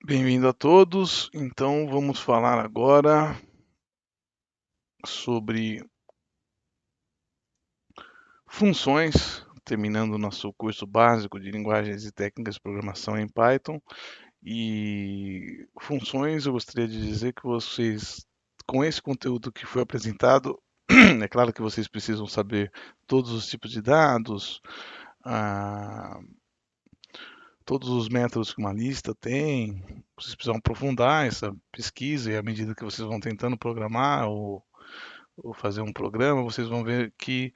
Bem-vindo a todos. Então, vamos falar agora sobre funções, terminando o nosso curso básico de linguagens e técnicas de programação em Python. E funções, eu gostaria de dizer que vocês, com esse conteúdo que foi apresentado, é claro que vocês precisam saber todos os tipos de dados, ah, todos os métodos que uma lista tem. Vocês precisam aprofundar essa pesquisa e à medida que vocês vão tentando programar ou fazer um programa, vocês vão ver que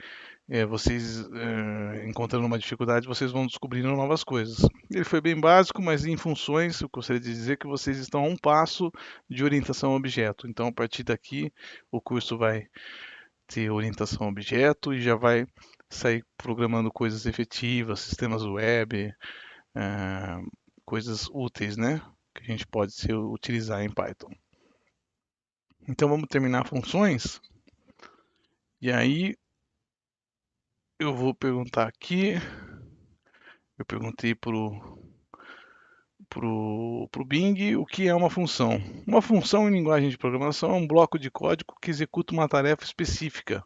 encontrando uma dificuldade, vocês vão descobrindo novas coisas. Ele foi bem básico, mas em funções, eu gostaria de dizer que vocês estão a um passo de orientação a objeto. Então, a partir daqui, o curso vai ter orientação a objeto e já vai sair programando coisas efetivas, sistemas web, eh, coisas úteis, né? Que a gente pode utilizar em Python. Então, vamos terminar funções. E aí, eu vou perguntar aqui. Eu perguntei pro Bing o que é uma função. Uma função em linguagem de programação é um bloco de código que executa uma tarefa específica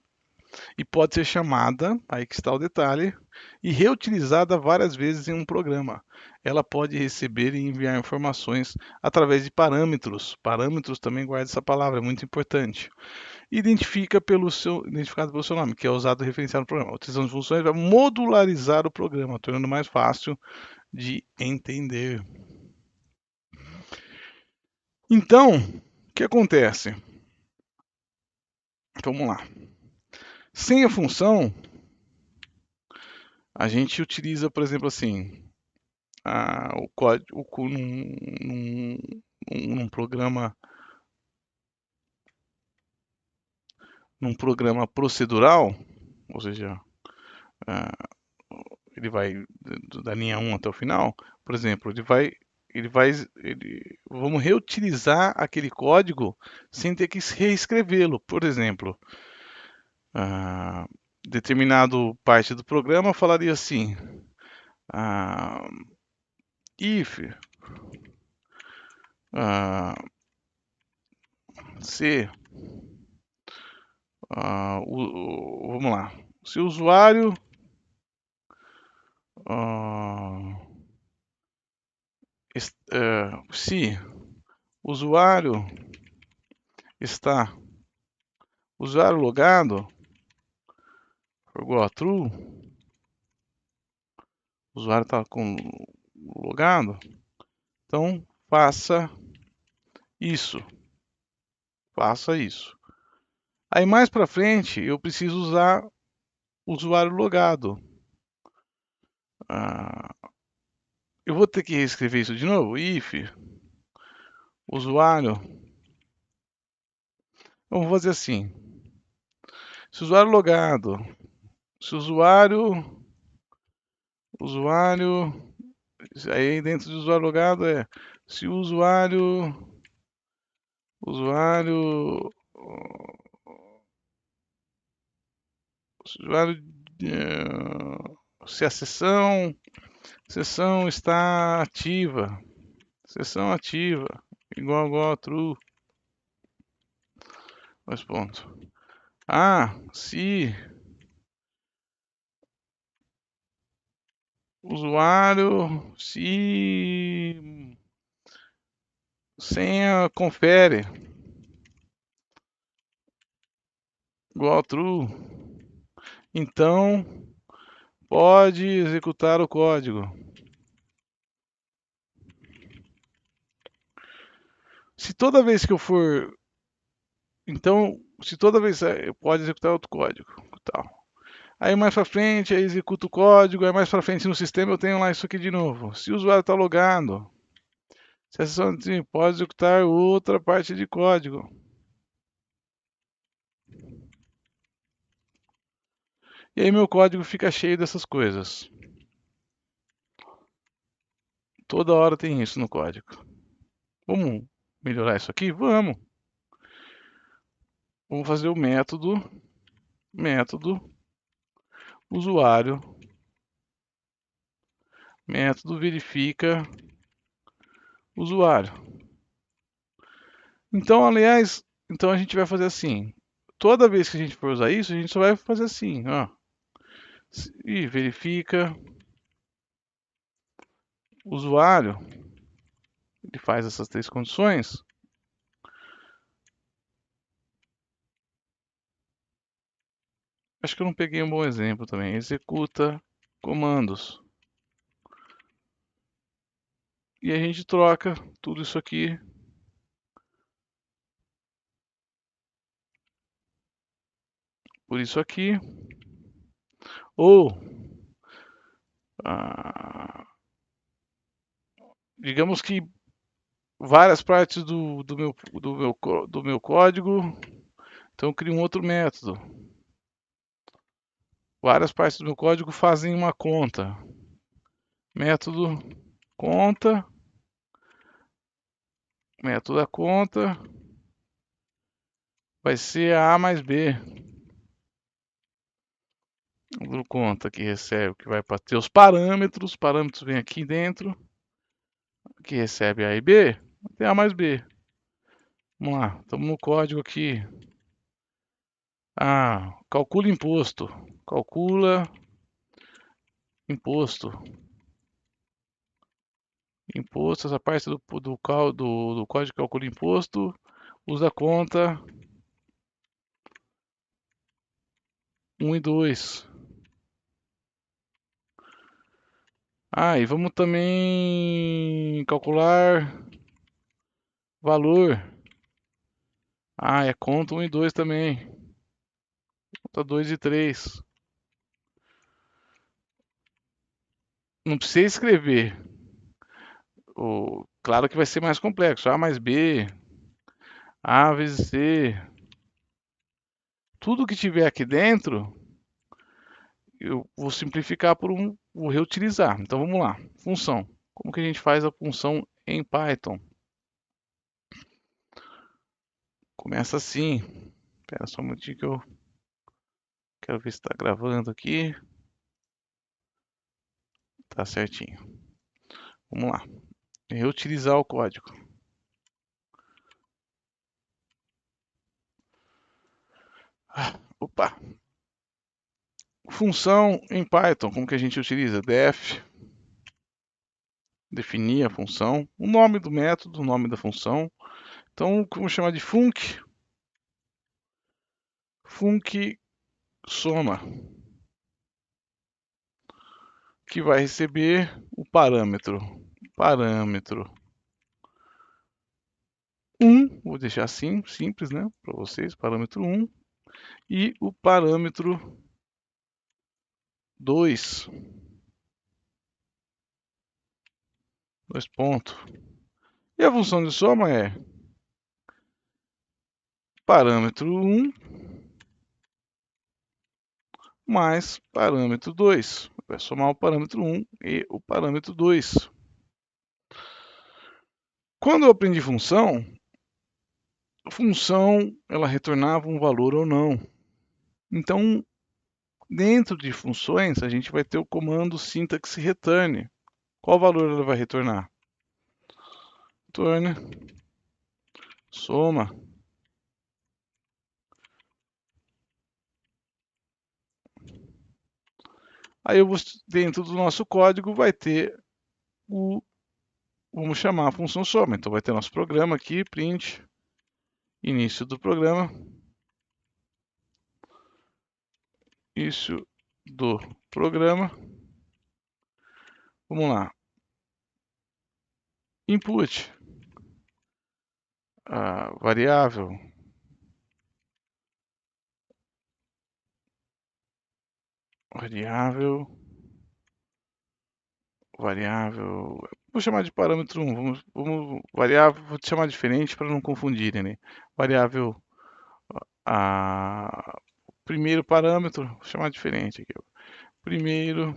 e pode ser chamada, aí que está o detalhe, e reutilizada várias vezes em um programa. Ela pode receber e enviar informações através de parâmetros. Parâmetros também guarda essa palavra, é muito importante. Identificado pelo seu nome, que é usado referenciado no programa. A utilização de funções vai modularizar o programa, tornando mais fácil de entender. Então, o que acontece? Vamos lá. Sem a função, a gente utiliza, por exemplo, assim, o código num programa, procedural, ou seja, ah, ele vai da linha 1 até o final. Por exemplo, vamos reutilizar aquele código sem ter que reescrevê-lo. Por exemplo, ah, determinado parte do programa falaria assim: ah, if se vamos lá, se o usuário ah, se o usuário está usuário logado igual a true, o usuário está com logado, então isso, faça isso. Aí mais para frente eu preciso usar o usuário logado. Eu vou ter que reescrever isso de novo. If usuário, vamos fazer assim. Se o usuário logado, se o usuário, aí dentro do usuário logado se o usuário, usuário, se a sessão está ativa, sessão ativa, igual a true, dois pontos. Se usuário, se senha confere, igual a true, então pode executar o código. Se toda vez que eu for, então, se toda vez pode executar outro código, tal. Aí mais para frente, aí executa o código, aí mais para frente no sistema eu tenho lá isso aqui de novo. Se o usuário está logado, se a sessão pode executar outra parte de código. E aí meu código fica cheio dessas coisas. Toda hora tem isso no código. Vamos melhorar isso aqui? Vamos. Vamos fazer o método usuário, método verifica usuário. Então, aliás, então a gente vai fazer assim. Toda vez que a gente for usar isso, a gente só vai fazer assim, ó. E verifica usuário. Ele faz essas três condições. Acho que eu não peguei um bom exemplo também. Executa comandos. E a gente troca tudo isso aqui por isso aqui. Ou, digamos que várias partes do meu código, então eu crio um outro método. Várias partes do meu código fazem uma conta. Método conta, método da conta vai ser a mais B do conta que recebe, que vai para ter os parâmetros vem aqui dentro, que recebe A e B, tem A mais B. Vamos lá, estamos no código aqui. Calcula imposto. Calcula imposto. Imposto, essa parte do código de calcula imposto, usa a conta 1 e 2. E vamos também calcular valor. É conta 1 e 2 também. Conta 2 e 3. Não precisa escrever. Claro que vai ser mais complexo. A mais B, A vezes C. Tudo que tiver aqui dentro, eu vou simplificar vou reutilizar. Então vamos lá. Função. Como que a gente faz a função em Python? Começa assim. Espera só um minutinho que eu quero ver se está gravando aqui. Tá certinho. Vamos lá. Reutilizar o código. Opa! Função em Python, como que a gente utiliza? Def, definir a função, o nome do método, o nome da função. Então, vamos chamar de func soma, que vai receber o parâmetro 1, vou deixar assim, simples, né, para vocês, parâmetro 1, e o parâmetro 2, 2 pontos. E a função de soma é parâmetro 1 mais parâmetro 2. Vai somar o parâmetro 1 e o parâmetro 2. Quando eu aprendi função, a função ela retornava um valor ou não. Então, dentro de funções, a gente vai ter o comando syntax return. Qual valor ela vai retornar? Return soma. Aí eu vou, dentro do nosso código vai ter vamos chamar a função soma. Então vai ter nosso programa aqui, print, início do programa, início do programa. Vamos lá. Input, variável, variável, vou chamar de parâmetro 1, variável, vou chamar diferente para não confundirem, né? Variável, primeiro parâmetro, vou chamar diferente aqui, ó. Primeiro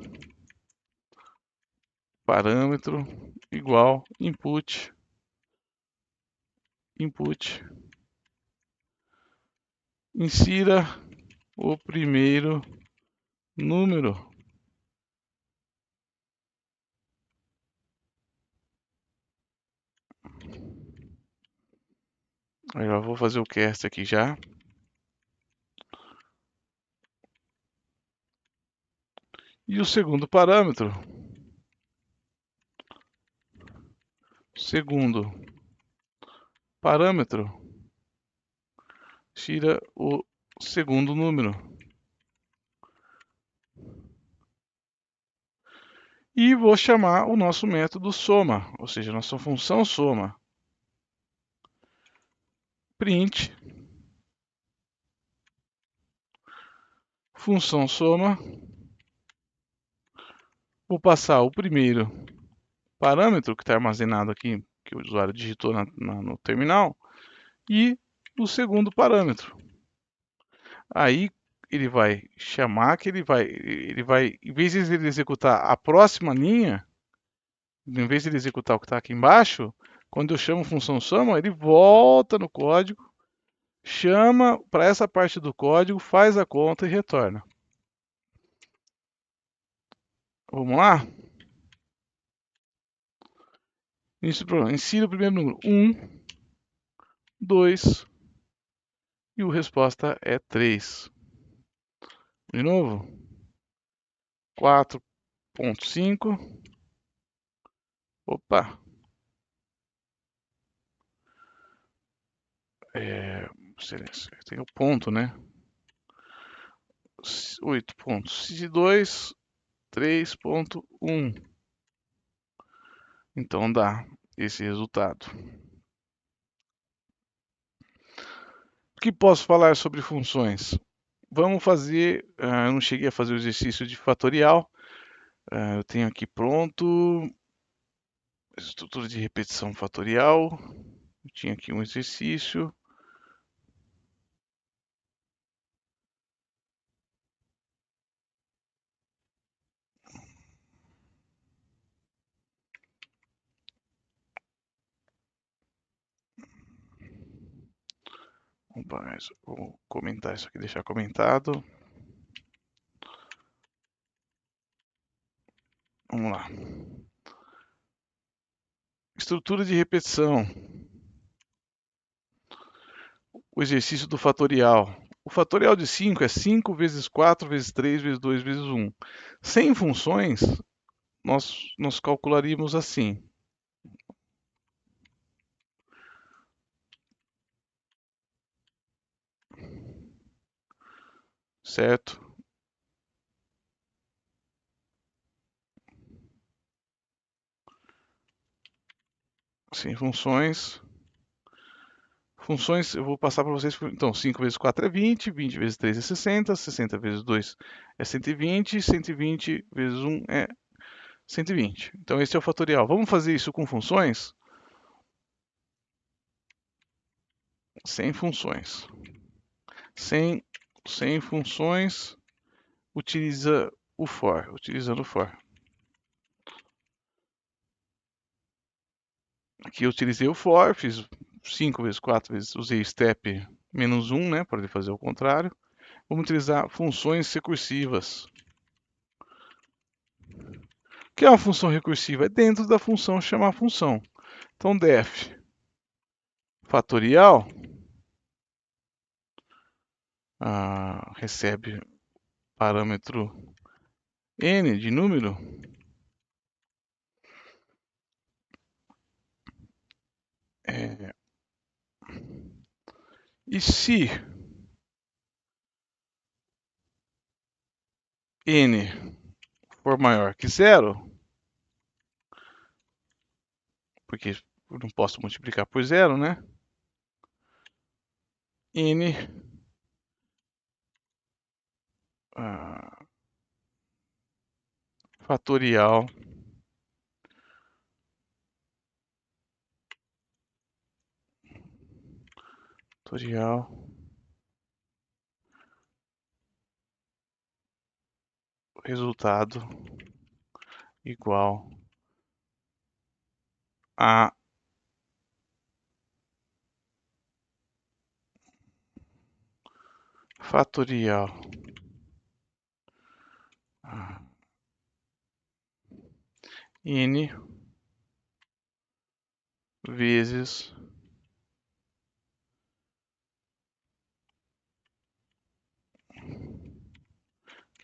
parâmetro igual input, insira o primeiro número Eu já vou fazer o cast aqui já. E o segundo parâmetro, tira o segundo número. E vou chamar o nosso método soma, ou seja, nossa função soma. Print, função soma. Vou passar o primeiro parâmetro que está armazenado aqui, que o usuário digitou no terminal, e o segundo parâmetro. Aí ele vai chamar que ele vai, em vez de ele executar a próxima linha, em vez de ele executar o que está aqui embaixo, quando eu chamo função soma, ele volta no código, chama para essa parte do código, faz a conta e retorna. Vamos lá? Insira o primeiro número, 1, 2, e a resposta é 3. De novo, 4.5. Opa! Tem o ponto, né? 8.2, 3.1. Então dá esse resultado. O que posso falar sobre funções? Vamos fazer. Eu não cheguei a fazer o exercício de fatorial. Eu tenho aqui pronto. Estrutura de repetição fatorial. Eu tinha aqui um exercício. Vou comentar isso aqui, deixar comentado. Vamos lá. Estrutura de repetição. O exercício do fatorial. O fatorial de 5 é 5 vezes 4 vezes 3 vezes 2 vezes 1. Sem funções, nós calcularíamos assim. Certo? Sem funções. Funções, eu vou passar para vocês. Então, 5 vezes 4 é 20, 20 vezes 3 é 60, 60 vezes 2 é 120, 120 vezes 1 é 120. Então, esse é o fatorial. Vamos fazer isso com funções? Sem funções. Sem funções, utilizando o for. Aqui eu utilizei o for, fiz 5 vezes 4 vezes, usei step menos 1, né, para ele fazer o contrário. Vamos utilizar funções recursivas. O que é uma função recursiva? É dentro da função chamar função. Então, def fatorial recebe parâmetro n de número. E se n for maior que zero, porque eu não posso multiplicar por zero, né? N fatorial resultado igual a fatorial n vezes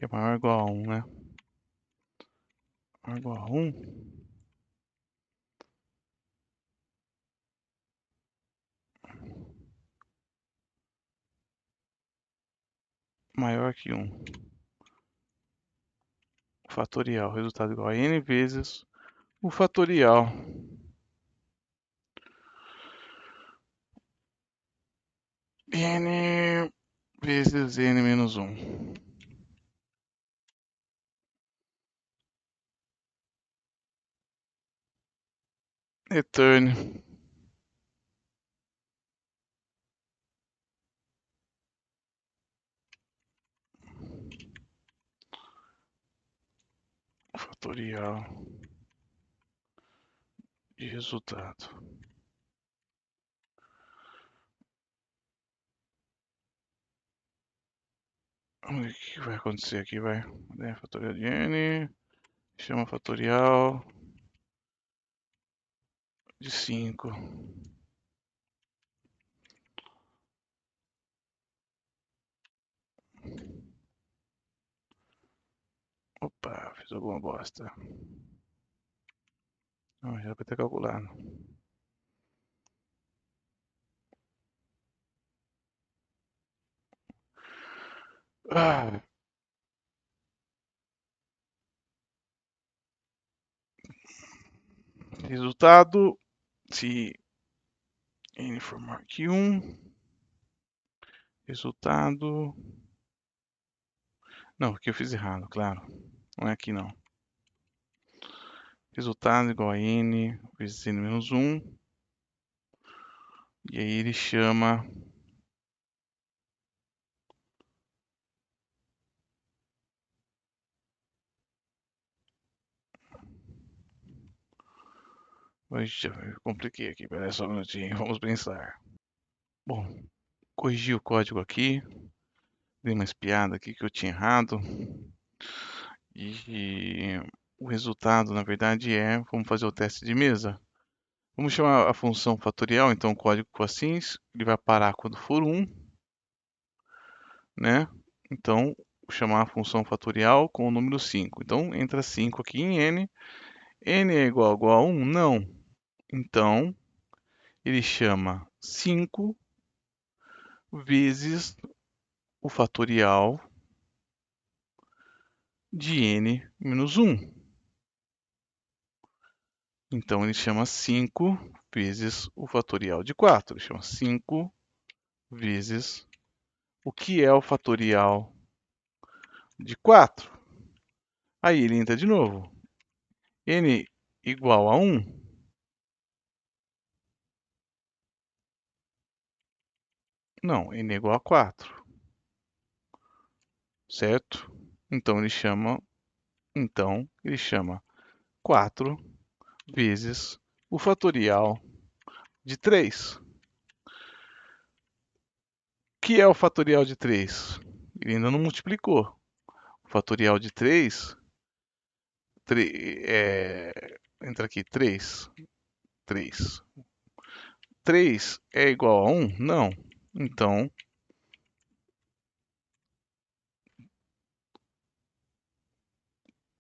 Que é maior ou igual a 1, né? Maior ou igual a 1. Maior que 1. Fatorial. Resultado igual a n vezes o fatorial. N vezes n menos 1. Return. Fatorial de resultado. Vamos ver o que vai acontecer aqui, vai. Fatorial de n. Chama fatorial de 5. Opa, fiz alguma bosta. Não, já vai ter calculado. Ah, resultado, se n for maior que 1, resultado... Não, aqui eu fiz errado, claro. Não é aqui não. Resultado igual a n vezes n menos 1. E aí ele chama... Oxe, eu compliquei aqui, pera só um minutinho, vamos pensar. Bom, corrigi o código aqui. Dei uma espiada aqui que eu tinha errado. E o resultado, na verdade, vamos fazer o teste de mesa. Vamos chamar a função fatorial, então o código ficou assim, ele vai parar quando for 1, né? Então, vou chamar a função fatorial com o número 5. Então, entra 5 aqui em n. N é igual a 1? Não. Então, ele chama 5 vezes o fatorial de n menos 1. Então, ele chama 5 vezes o fatorial de 4. Ele chama 5 vezes o que é o fatorial de 4. Aí ele entra de novo. N igual a 1. Não, n é igual a 4. Certo? Então ele chama 4 vezes o fatorial de 3. O que é o fatorial de 3? Ele ainda não multiplicou. O fatorial de 3, entra aqui 3. 3. 3 é igual a 1? Não. Então,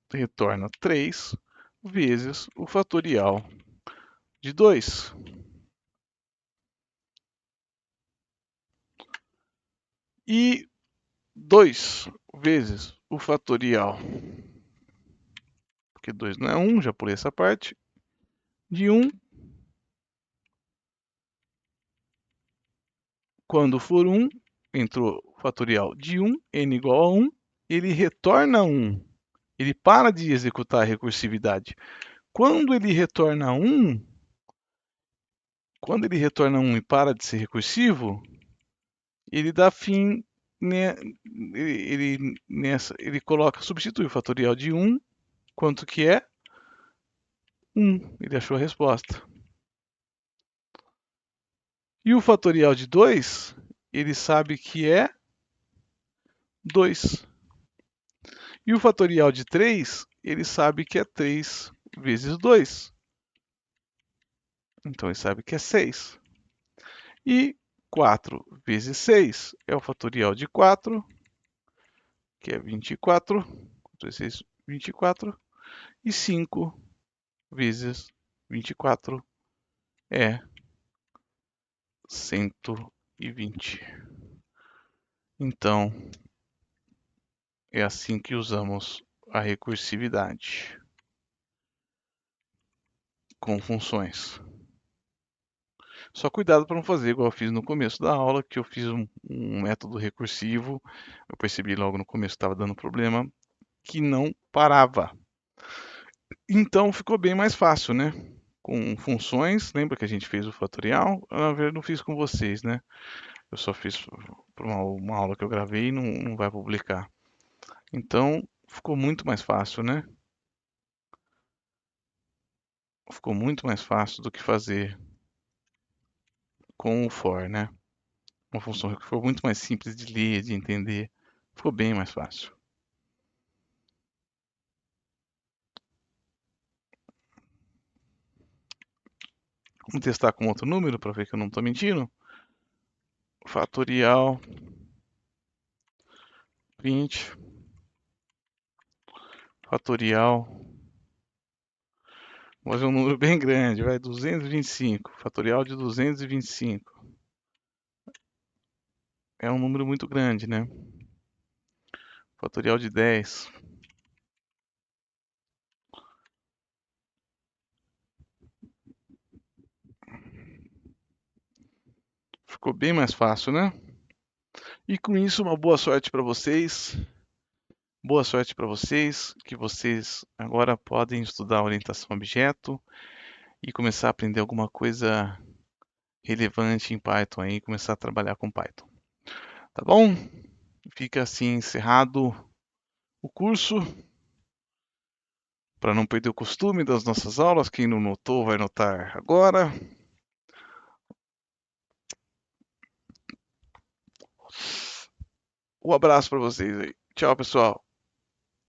retorna 3 vezes o fatorial de 2. E 2 vezes o fatorial, porque 2 não é 1, já pulei essa parte, de 1. Quando for 1, entrou o fatorial de 1, n igual a 1, ele retorna 1. Ele para de executar a recursividade. Quando ele retorna 1, e para de ser recursivo, ele dá fim, né, ele substitui o fatorial de 1, quanto que é? 1. Ele achou a resposta. E o fatorial de 2, ele sabe que é 2. E o fatorial de 3, ele sabe que é 3 vezes 2. Então ele sabe que é 6. E 4 vezes 6 é o fatorial de 4. que é 24, 16, 24, e 5 vezes 24 é 120. Então, é assim que usamos a recursividade com funções. Só cuidado para não fazer igual eu fiz no começo da aula, que eu fiz um método recursivo. Eu percebi logo no começo que estava dando problema, que não parava. Então ficou bem mais fácil, né? Com funções, lembra que a gente fez o fatorial? Na verdade, eu não fiz com vocês, né? Eu só fiz para uma aula que eu gravei e não vai publicar. Então ficou muito mais fácil, né? Ficou muito mais fácil do que fazer com o for, né? Uma função que ficou muito mais simples de ler, de entender. Ficou bem mais fácil. Vamos testar com outro número para ver que eu não estou mentindo. Fatorial 20. Fatorial. Mas é um número bem grande, vai 225. Fatorial de 225. É um número muito grande, né? Fatorial de 10. Ficou bem mais fácil, né? E com isso, uma boa sorte para vocês. Boa sorte para vocês, que vocês agora podem estudar orientação a objeto e começar a aprender alguma coisa relevante em Python aí, começar a trabalhar com Python. Tá bom? Fica assim encerrado o curso. Para não perder o costume das nossas aulas, quem não notou vai notar agora. Um abraço para vocês aí. Tchau, pessoal.